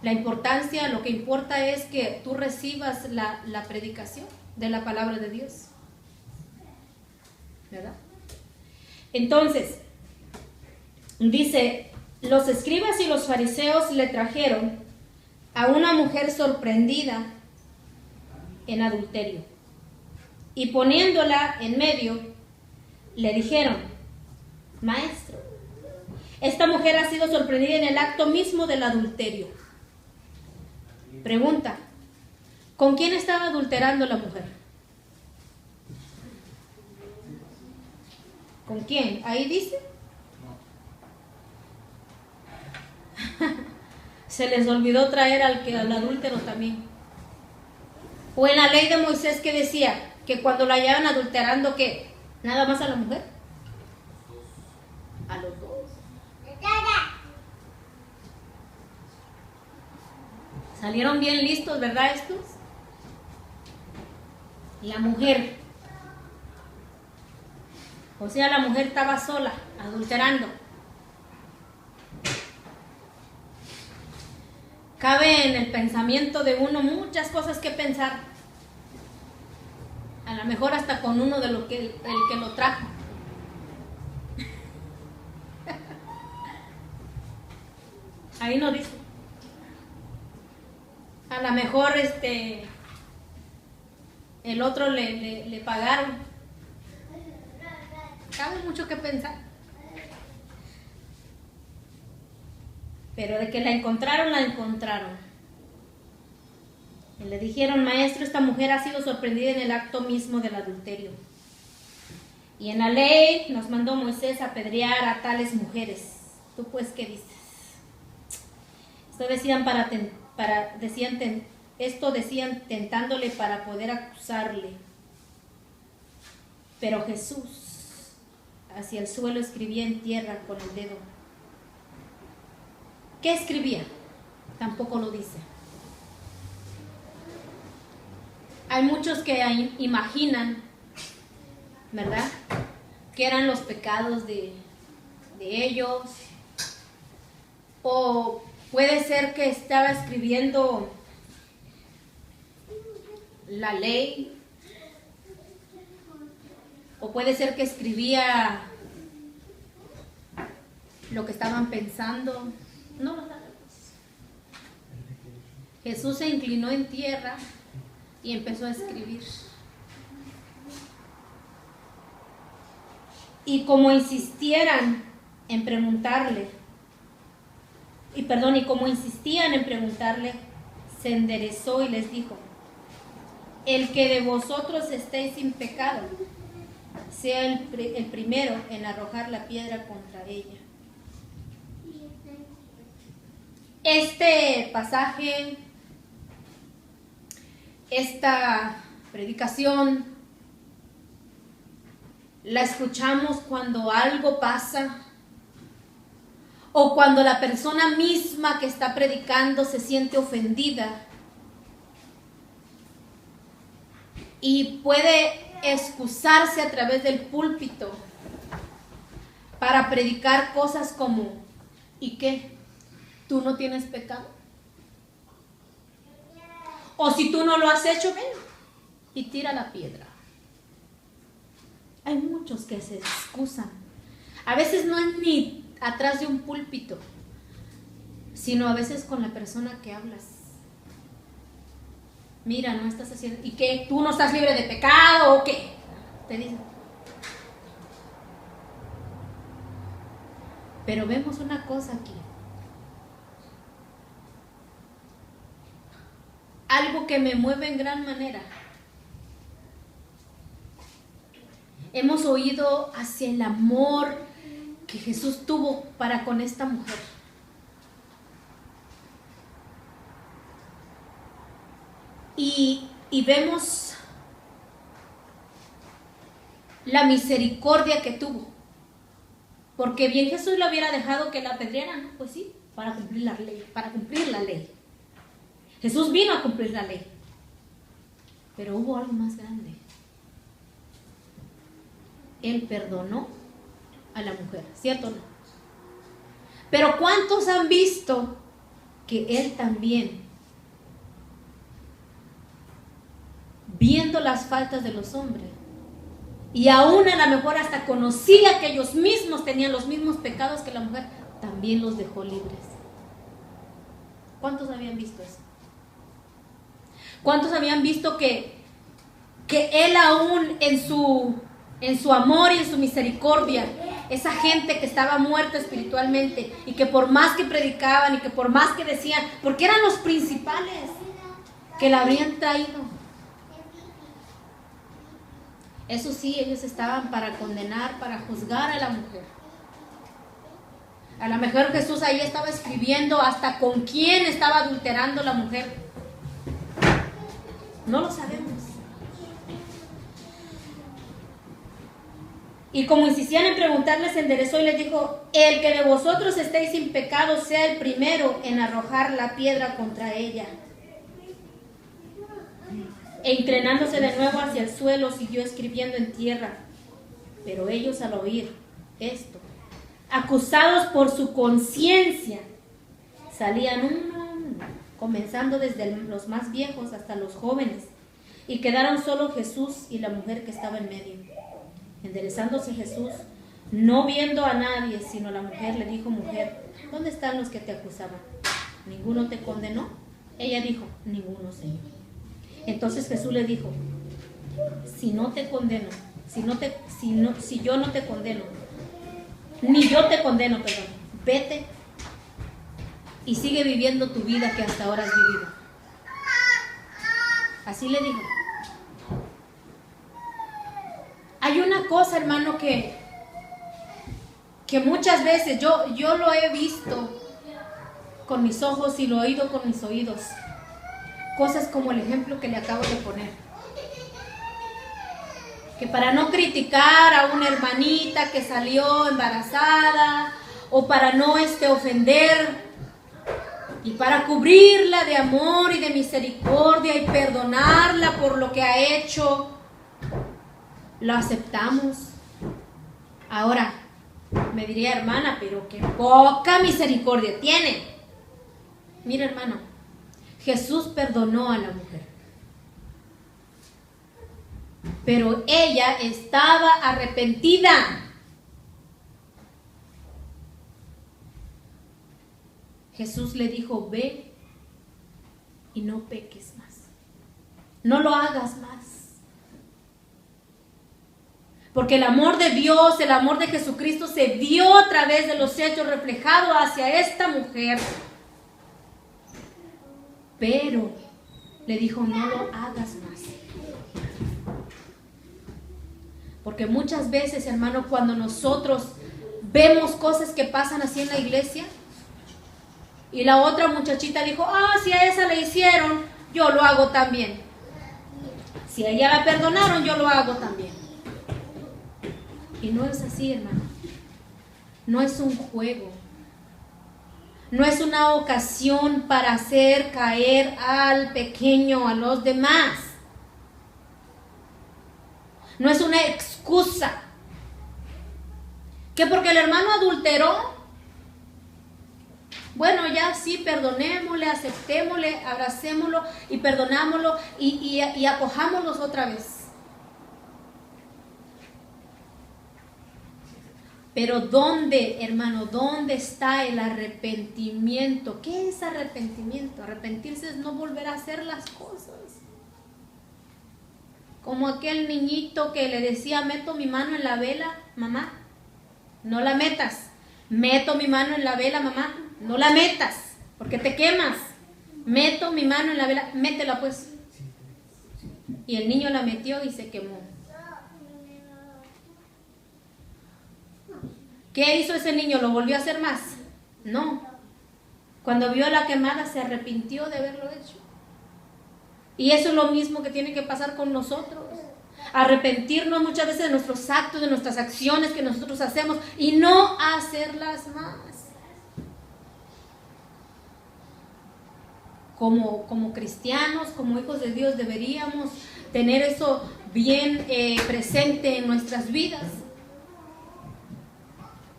A: La importancia, lo que importa es que tú recibas la predicación de la palabra de Dios, ¿verdad? Entonces, dice, los escribas y los fariseos le trajeron a una mujer sorprendida en adulterio y poniéndola en medio, le dijeron, maestro, esta mujer ha sido sorprendida en el acto mismo del adulterio. Pregunta, ¿con quién estaba adulterando la mujer? ¿Con quién? ¿Ahí dice? Se les olvidó traer al adúltero también. O en la ley de Moisés que decía que cuando la hallaban adulterando, ¿qué? ¿Nada más a la mujer? A los dos. Salieron bien listos, ¿verdad estos? La mujer. O sea, la mujer estaba sola, adulterando. Cabe en el pensamiento de uno muchas cosas que pensar. A lo mejor hasta con uno de el que lo trajo. Ahí no dice. A lo mejor el otro le pagaron. Cabe mucho que pensar. Pero de que la encontraron, la encontraron. Y le dijeron, maestro, esta mujer ha sido sorprendida en el acto mismo del adulterio. Y en la ley nos mandó Moisés a apedrear a tales mujeres. ¿Tú pues qué dices? Esto decían tentándole para poder acusarle. Pero Jesús hacia el suelo escribía en tierra con el dedo. ¿Qué escribía? Tampoco lo dice. Hay muchos que imaginan, ¿verdad?, que eran los pecados de ellos. O puede ser que estaba escribiendo la ley. O puede ser que escribía lo que estaban pensando. No lo sabemos. Jesús se inclinó en tierra y empezó a escribir. Y como insistieran en preguntarle, y como insistían en preguntarle, se enderezó y les dijo, el que de vosotros estéis sin pecado, sea el primero en arrojar la piedra contra ella. Este pasaje, esta predicación, la escuchamos cuando algo pasa o cuando la persona misma que está predicando se siente ofendida y puede excusarse a través del púlpito para predicar cosas como, ¿y qué? ¿Tú no tienes pecado? O si tú no lo has hecho, ven y tira la piedra. Hay muchos que se excusan. A veces no es ni atrás de un púlpito, sino a veces con la persona que hablas. Mira, no estás haciendo, ¿y qué? ¿Tú no estás libre de pecado o qué? Te dicen. Pero vemos una cosa aquí. Algo que me mueve en gran manera. Hemos oído hacia el amor que Jesús tuvo para con esta mujer. Y vemos la misericordia que tuvo. Porque bien Jesús le hubiera dejado que la apedrearan, pues sí, para cumplir la ley, para cumplir la ley. Jesús vino a cumplir la ley. Pero hubo algo más grande. Él perdonó a la mujer, ¿cierto o no? Pero ¿cuántos han visto que Él también, viendo las faltas de los hombres, y aún a lo mejor hasta conocía que ellos mismos tenían los mismos pecados que la mujer, también los dejó libres? ¿Cuántos habían visto eso? ¿Cuántos habían visto que Él aún en su amor y en su misericordia, esa gente que estaba muerta espiritualmente y que por más que predicaban y que por más que decían, porque eran los principales que la habrían traído? Eso sí, ellos estaban para condenar, para juzgar a la mujer. A lo mejor Jesús ahí estaba escribiendo hasta con quién estaba adulterando la mujer. No lo sabemos. Y como insistían en preguntarles, enderezó y les dijo: el que de vosotros estéis sin pecado sea el primero en arrojar la piedra contra ella. E inclinándose de nuevo hacia el suelo, siguió escribiendo en tierra. Pero ellos, al oír esto, acusados por su conciencia, salían uno a uno, comenzando desde los más viejos hasta los jóvenes, y quedaron solo Jesús y la mujer que estaba en medio. Enderezándose Jesús, no viendo a nadie sino a la mujer, le dijo: mujer, ¿dónde están los que te acusaban? ¿Ninguno te condenó? Ella dijo: ninguno, Señor. Entonces Jesús le dijo: si no te condeno, si yo no te condeno, ni yo te condeno, perdón, vete y sigue viviendo tu vida que hasta ahora has vivido. Así le dijo. Hay una cosa, hermano, que muchas veces yo lo he visto con mis ojos y lo he oído con mis oídos. Cosas como el ejemplo que le acabo de poner. Que para no criticar a una hermanita que salió embarazada, o para no ofender, y para cubrirla de amor y de misericordia y perdonarla por lo que ha hecho, lo aceptamos. Ahora, me diría: hermana, pero qué poca misericordia tiene. Mira, hermano, Jesús perdonó a la mujer, pero ella estaba arrepentida. Jesús le dijo: ve y no peques más, no lo hagas más. Porque el amor de Dios, el amor de Jesucristo se vio a través de los hechos reflejado hacia esta mujer. Pero le dijo: no lo hagas más. Porque muchas veces, hermano, cuando nosotros vemos cosas que pasan así en la iglesia, y la otra muchachita dijo: si a esa le hicieron, yo lo hago también. Si a ella la perdonaron, yo lo hago también. Y no es así, hermano. No es un juego. No es una ocasión para hacer caer al pequeño, a los demás. No es una excusa. Que porque el hermano adulteró, bueno, ya sí, perdonémosle, aceptémosle, abracémoslo y perdonámoslo y acojámoslos otra vez. Pero ¿dónde, hermano, dónde está el arrepentimiento? ¿Qué es arrepentimiento? Arrepentirse es no volver a hacer las cosas. Como aquel niñito que le decía, meto mi mano en la vela, mamá, no la metas. Meto mi mano en la vela, mamá, no la metas, porque te quemas. Meto mi mano en la vela, métela pues. Y el niño la metió y se quemó. ¿Qué hizo ese niño? ¿Lo volvió a hacer más? No. Cuando vio la quemada se arrepintió de haberlo hecho. Y eso es lo mismo que tiene que pasar con nosotros. Arrepentirnos muchas veces de nuestros actos, de nuestras acciones que nosotros hacemos y no hacerlas más. Como cristianos, como hijos de Dios, deberíamos tener eso bien presente en nuestras vidas.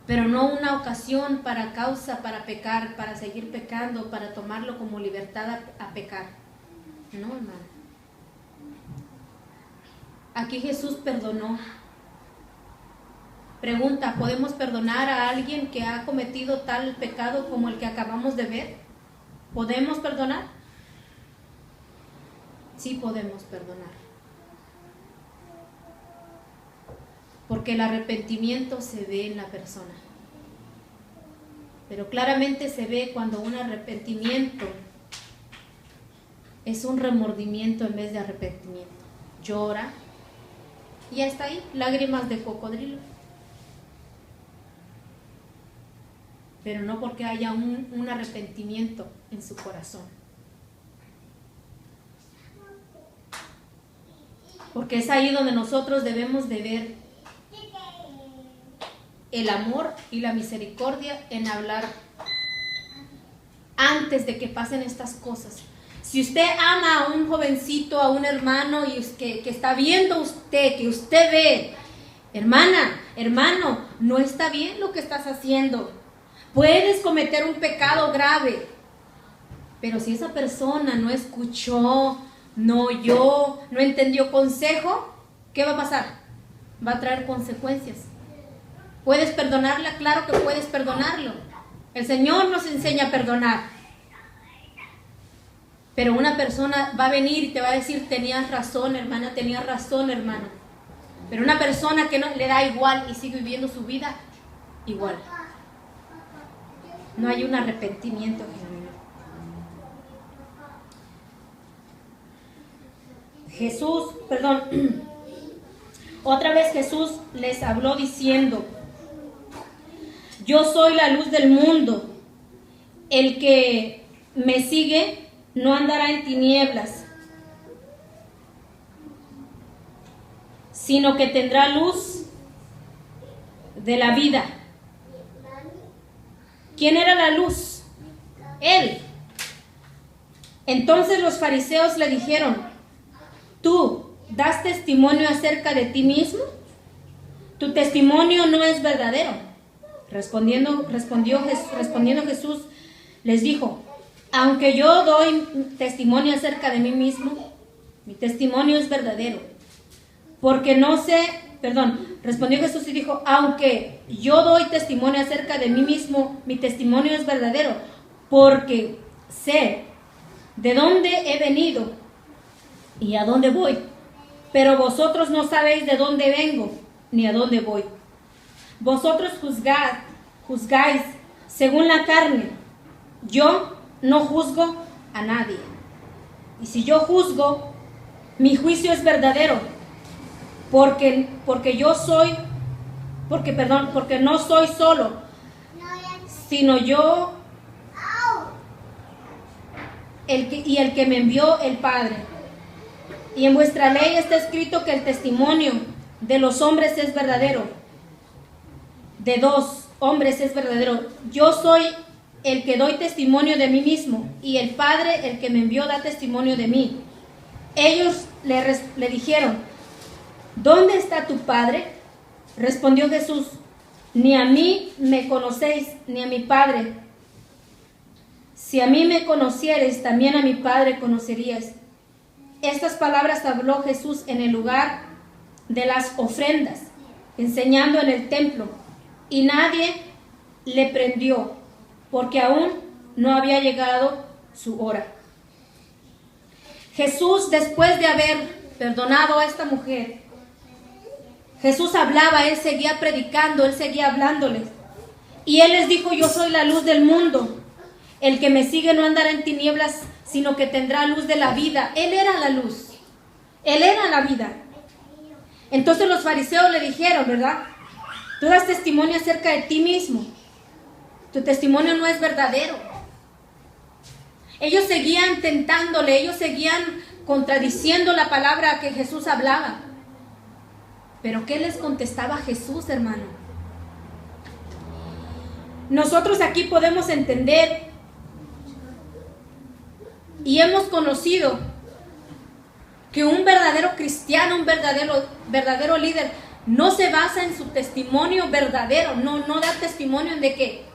A: Pero no una ocasión para causa, para pecar, para seguir pecando, para tomarlo como libertad a pecar. No, hermano. Aquí Jesús perdonó. Pregunta, ¿podemos perdonar a alguien que ha cometido tal pecado como el que acabamos de ver? ¿Podemos perdonar? Sí podemos perdonar. Porque el arrepentimiento se ve en la persona. Pero claramente se ve cuando un arrepentimiento es un remordimiento en vez de arrepentimiento. Llora y hasta ahí, lágrimas de cocodrilo. Pero no porque haya un arrepentimiento en su corazón. Porque es ahí donde nosotros debemos de ver el amor y la misericordia en hablar antes de que pasen estas cosas. Si usted ama a un jovencito, a un hermano y que está viendo usted, que usted ve, hermana, hermano, no está bien lo que estás haciendo. Puedes cometer un pecado grave, pero si esa persona no escuchó, no oyó, no entendió consejo, ¿qué va a pasar? Va a traer consecuencias. ¿Puedes perdonarla? Claro que puedes perdonarlo. El Señor nos enseña a perdonar. Pero una persona va a venir y te va a decir, tenías razón, hermana, tenías razón, hermano. Pero una persona que no le da igual y sigue viviendo su vida igual. No hay un arrepentimiento genuino. Otra vez Jesús les habló diciendo, yo soy la luz del mundo. El que me sigue no andará en tinieblas, sino que tendrá luz de la vida. ¿Quién era la luz? Él. Entonces los fariseos le dijeron, ¿tú das testimonio acerca de ti mismo? Tu testimonio no es verdadero. Respondiendo Jesús les dijo, aunque yo doy testimonio acerca de mí mismo, mi testimonio es verdadero. Respondió Jesús y dijo, aunque yo doy testimonio acerca de mí mismo, mi testimonio es verdadero, porque sé de dónde he venido y a dónde voy, pero vosotros no sabéis de dónde vengo ni a dónde voy. Vosotros juzgáis según la carne, yo no juzgo a nadie. Y si yo juzgo, mi juicio es verdadero, porque no soy solo, sino yo el que me envió el Padre. Y en vuestra ley está escrito que el testimonio de los hombres es verdadero. De dos hombres es verdadero. Yo soy el que doy testimonio de mí mismo, y el Padre, el que me envió, da testimonio de mí. Ellos le dijeron, ¿dónde está tu Padre? Respondió Jesús, ni a mí me conocéis, ni a mi Padre. Si a mí me conocieres, también a mi Padre conoceríais. Estas palabras habló Jesús en el lugar de las ofrendas, enseñando en el templo, y nadie le prendió, porque aún no había llegado su hora. Jesús, después de haber perdonado a esta mujer, Jesús hablaba, Él seguía predicando, Él seguía hablándoles. Y Él les dijo: yo soy la luz del mundo. El que me sigue no andará en tinieblas, sino que tendrá luz de la vida. Él era la luz. Él era la vida. Entonces los fariseos le dijeron, ¿verdad? Tú das testimonio acerca de ti mismo. Tu testimonio no es verdadero. Ellos seguían tentándole, ellos seguían contradiciendo la palabra que Jesús hablaba. Pero ¿qué les contestaba Jesús, hermano? Nosotros aquí podemos entender y hemos conocido que un verdadero cristiano, un verdadero líder, no se basa en su testimonio verdadero, no da testimonio de que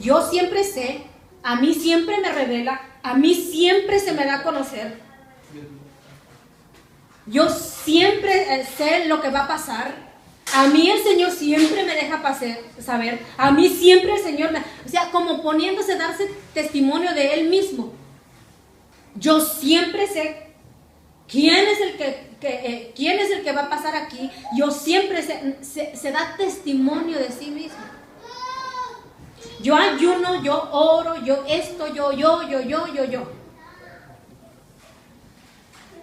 A: yo siempre sé, a mí siempre me revela, a mí siempre se me da a conocer, yo siempre sé lo que va a pasar, a mí el Señor siempre me deja saber, a mí siempre el Señor o sea, como poniéndose, darse testimonio de Él mismo. Yo siempre sé quién es el que va a pasar aquí. Yo siempre se da testimonio de sí mismo. Yo ayuno, yo oro, yo esto, yo.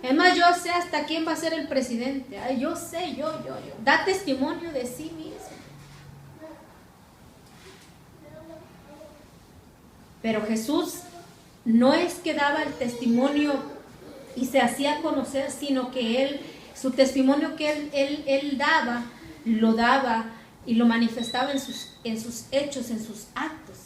A: Es más, yo sé hasta quién va a ser el presidente. Ay, yo sé, yo. Da testimonio de sí mismo. Pero Jesús no es que daba el testimonio y se hacía conocer, sino que su testimonio que él daba, lo daba y lo manifestaba en sus hechos, en sus actos.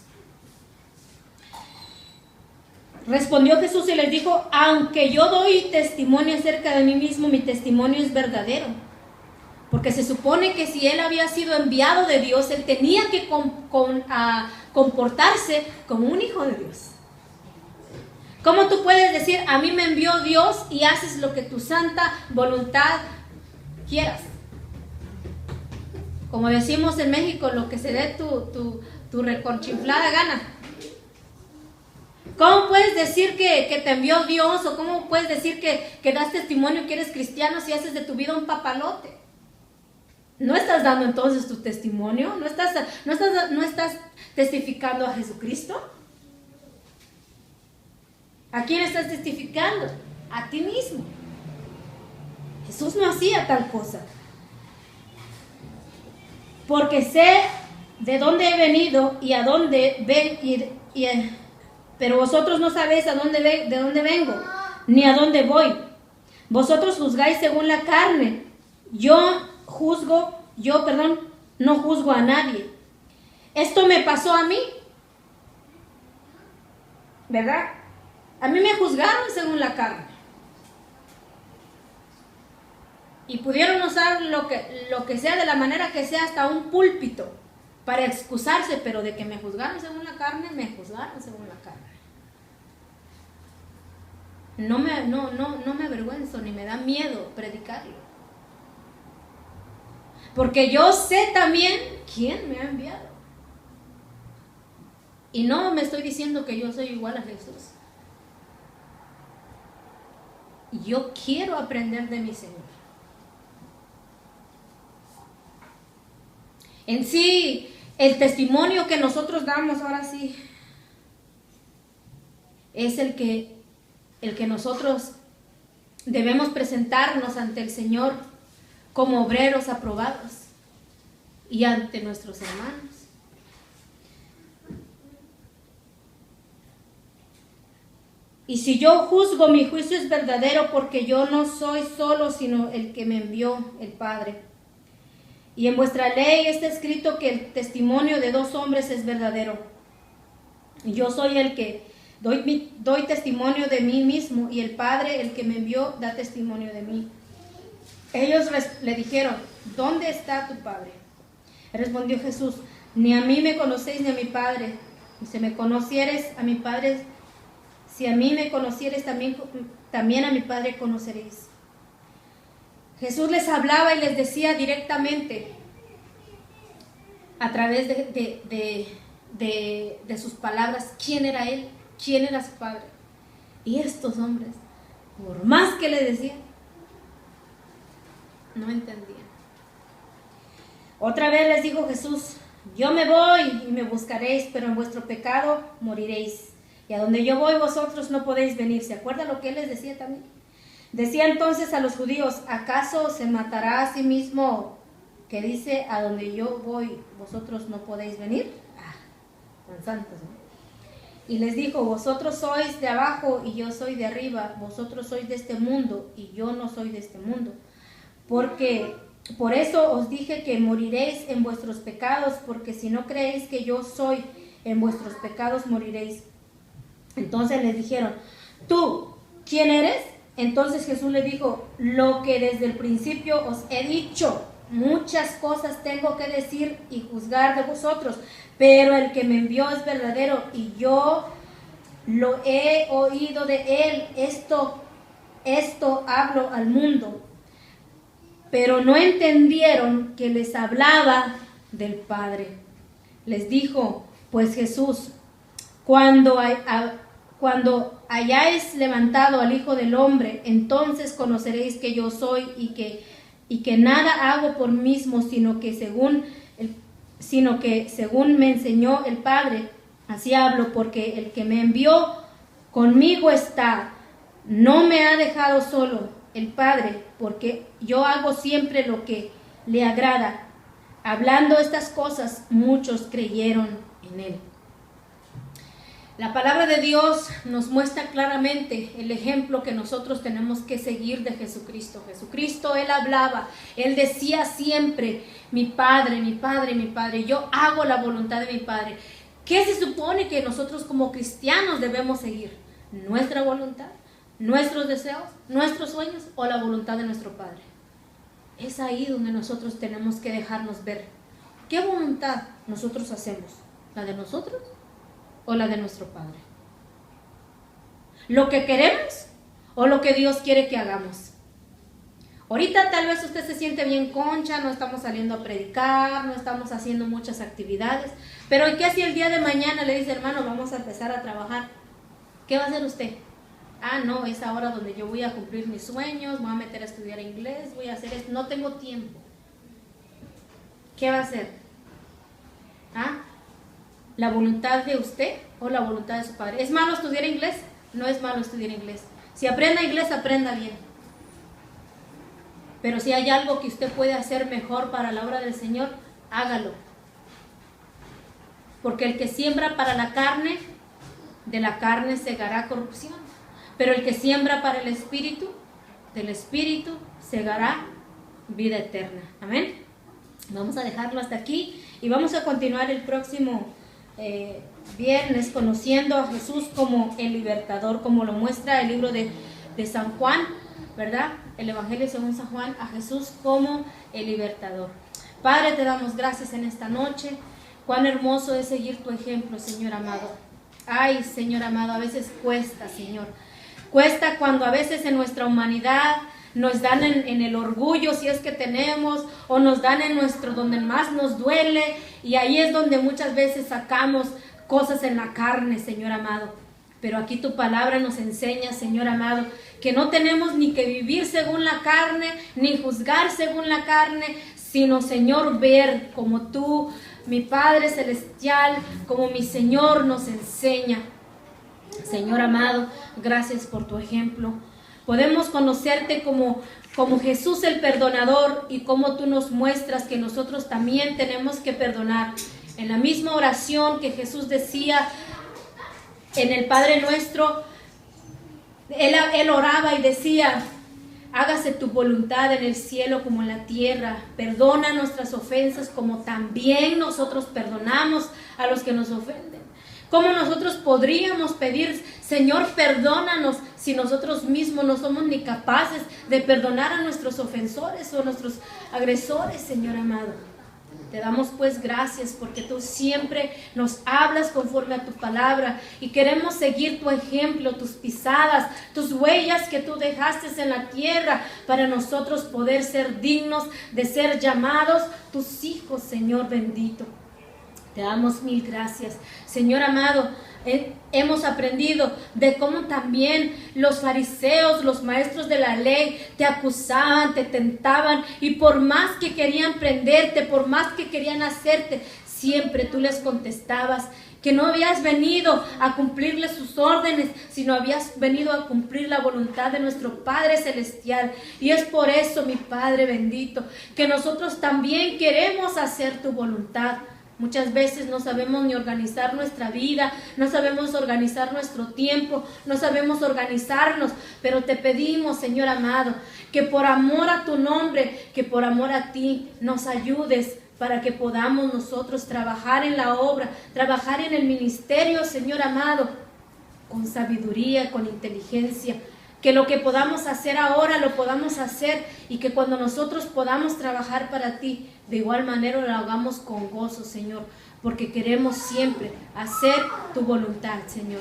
A: Respondió Jesús y les dijo: aunque yo doy testimonio acerca de mí mismo, mi testimonio es verdadero. Porque se supone que si él había sido enviado de Dios, él tenía que comportarse como un hijo de Dios. ¿Cómo tú puedes decir: a mí me envió Dios y haces lo que tu santa voluntad quieras? Como decimos en México, lo que se dé tu reconchinflada gana. ¿Cómo puedes decir que te envió Dios? ¿O cómo puedes decir que das testimonio que eres cristiano si haces de tu vida un papalote? ¿No estás dando entonces tu testimonio? ¿No estás testificando a Jesucristo? ¿A quién estás testificando? A ti mismo. Jesús no hacía tal cosa. Porque sé de dónde he venido y a dónde pero vosotros no sabéis de dónde vengo, ni a dónde voy. Vosotros juzgáis según la carne. Yo no juzgo a nadie. Esto me pasó a mí, ¿verdad? A mí me juzgaron según la carne. Y pudieron usar lo que sea, de la manera que sea, hasta un púlpito para excusarse, pero de que me juzgaron según la carne, me juzgaron según la carne. No me avergüenzo ni me da miedo predicarlo. Porque yo sé también quién me ha enviado. Y no me estoy diciendo que yo soy igual a Jesús. Yo quiero aprender de mi Señor. En sí, el testimonio que nosotros damos ahora sí es el que nosotros debemos presentarnos ante el Señor como obreros aprobados y ante nuestros hermanos. Y si yo juzgo, mi juicio es verdadero, porque yo no soy solo, sino el que me envió, el Padre. Y en vuestra ley está escrito que el testimonio de dos hombres es verdadero. Y yo soy el que doy testimonio de mí mismo, y el Padre, el que me envió, da testimonio de mí. Ellos le dijeron: ¿dónde está tu Padre? Respondió Jesús: ni a mí me conocéis ni a mi Padre. Si me conocieres a mi Padre, si a mí me conocieres, también a mi Padre conoceréis. Jesús les hablaba y les decía directamente a través de sus palabras quién era Él, quién era su Padre. Y estos hombres, por más que le decían, no entendían. Otra vez les dijo Jesús: yo me voy y me buscaréis, pero en vuestro pecado moriréis. Y a donde yo voy vosotros no podéis venir. ¿Se acuerda lo que Él les decía también? Decía entonces a los judíos: ¿acaso se matará a sí mismo que dice: a donde yo voy vosotros no podéis venir? Tan santos, ¿no? Y les dijo: vosotros sois de abajo y yo soy de arriba. Vosotros sois de este mundo y yo no soy de este mundo. Porque por eso os dije que moriréis en vuestros pecados, porque si no creéis que yo soy, en vuestros pecados moriréis. Entonces les dijeron: ¿tú quién eres? Entonces Jesús le dijo: lo que desde el principio os he dicho. Muchas cosas tengo que decir y juzgar de vosotros, pero el que me envió es verdadero y yo lo he oído de él. Esto hablo al mundo. Pero no entendieron que les hablaba del Padre. Les dijo pues Jesús: cuando hayáis levantado al Hijo del Hombre, entonces conoceréis que yo soy y que nada hago por mí mismo, sino que según me enseñó el Padre, así hablo, porque el que me envió conmigo está. No me ha dejado solo el Padre, porque yo hago siempre lo que le agrada. Hablando estas cosas, muchos creyeron en él. La palabra de Dios nos muestra claramente el ejemplo que nosotros tenemos que seguir de Jesucristo. Jesucristo, Él hablaba, Él decía siempre: mi Padre, mi Padre, mi Padre, yo hago la voluntad de mi Padre. ¿Qué se supone que nosotros como cristianos debemos seguir? ¿Nuestra voluntad, nuestros deseos, nuestros sueños o la voluntad de nuestro Padre? Es ahí donde nosotros tenemos que dejarnos ver. ¿Qué voluntad nosotros hacemos? ¿La de nosotros o la de nuestro Padre? ¿Lo que queremos o lo que Dios quiere que hagamos? Ahorita tal vez usted se siente bien concha, no estamos saliendo a predicar, no estamos haciendo muchas actividades, pero ¿y qué si el día de mañana le dice: hermano, vamos a empezar a trabajar? ¿Qué va a hacer usted? No, es ahora donde yo voy a cumplir mis sueños, me voy a meter a estudiar inglés, voy a hacer esto, no tengo tiempo. ¿Qué va a hacer? ¿La voluntad de usted o la voluntad de su Padre? ¿Es malo estudiar inglés? No es malo estudiar inglés. Si aprenda inglés, aprenda bien. Pero si hay algo que usted puede hacer mejor para la obra del Señor, hágalo. Porque el que siembra para la carne, de la carne segará corrupción. Pero el que siembra para el Espíritu, del Espíritu segará vida eterna. Amén. Vamos a dejarlo hasta aquí y vamos a continuar el próximo viernes conociendo a Jesús como el libertador, como lo muestra el libro de San Juan, ¿verdad? El Evangelio según San Juan, a Jesús como el libertador. Padre, te damos gracias en esta noche. Cuán hermoso es seguir tu ejemplo, Señor amado. Ay, Señor amado, a veces cuesta, Señor. Cuesta cuando a veces en nuestra humanidad nos dan en el orgullo, si es que tenemos, o nos dan en nuestro donde más nos duele, y ahí es donde muchas veces sacamos cosas en la carne, Señor amado. Pero aquí tu palabra nos enseña, Señor amado, que no tenemos ni que vivir según la carne, ni juzgar según la carne, sino, Señor, ver como tú, mi Padre Celestial, como mi Señor nos enseña. Señor amado, gracias por tu ejemplo. Podemos conocerte como Jesús el perdonador y como tú nos muestras que nosotros también tenemos que perdonar. En la misma oración que Jesús decía en el Padre Nuestro, Él oraba y decía: hágase tu voluntad en el cielo como en la tierra. Perdona nuestras ofensas como también nosotros perdonamos a los que nos ofenden. ¿Cómo nosotros podríamos pedir: Señor, perdónanos, si nosotros mismos no somos ni capaces de perdonar a nuestros ofensores o a nuestros agresores, Señor amado? Te damos pues gracias porque tú siempre nos hablas conforme a tu palabra y queremos seguir tu ejemplo, tus pisadas, tus huellas que tú dejaste en la tierra para nosotros poder ser dignos de ser llamados tus hijos, Señor bendito. Te damos mil gracias, Señor amado. Hemos aprendido de cómo también los fariseos, los maestros de la ley, te acusaban, te tentaban, y por más que querían prenderte, por más que querían hacerte, siempre tú les contestabas que no habías venido a cumplirles sus órdenes, sino habías venido a cumplir la voluntad de nuestro Padre Celestial. Y es por eso, mi Padre bendito, que nosotros también queremos hacer tu voluntad. Muchas veces no sabemos ni organizar nuestra vida, no sabemos organizar nuestro tiempo, no sabemos organizarnos, pero te pedimos, Señor amado, que por amor a tu nombre, que por amor a ti, nos ayudes para que podamos nosotros trabajar en la obra, trabajar en el ministerio, Señor amado, con sabiduría, con inteligencia. Que lo que podamos hacer ahora lo podamos hacer y que cuando nosotros podamos trabajar para ti, de igual manera lo hagamos con gozo, Señor, porque queremos siempre hacer tu voluntad, Señor.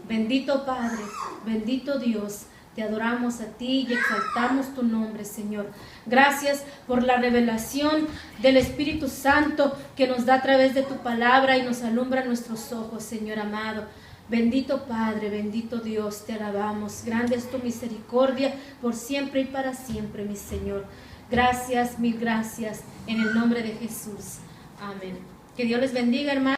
A: Bendito Padre, bendito Dios, te adoramos a ti y exaltamos tu nombre, Señor. Gracias por la revelación del Espíritu Santo que nos da a través de tu palabra y nos alumbra nuestros ojos, Señor amado. Bendito Padre, bendito Dios, te alabamos. Grande es tu misericordia por siempre y para siempre, mi Señor. Gracias, mil gracias, en el nombre de Jesús. Amén. Que Dios les bendiga, hermanos.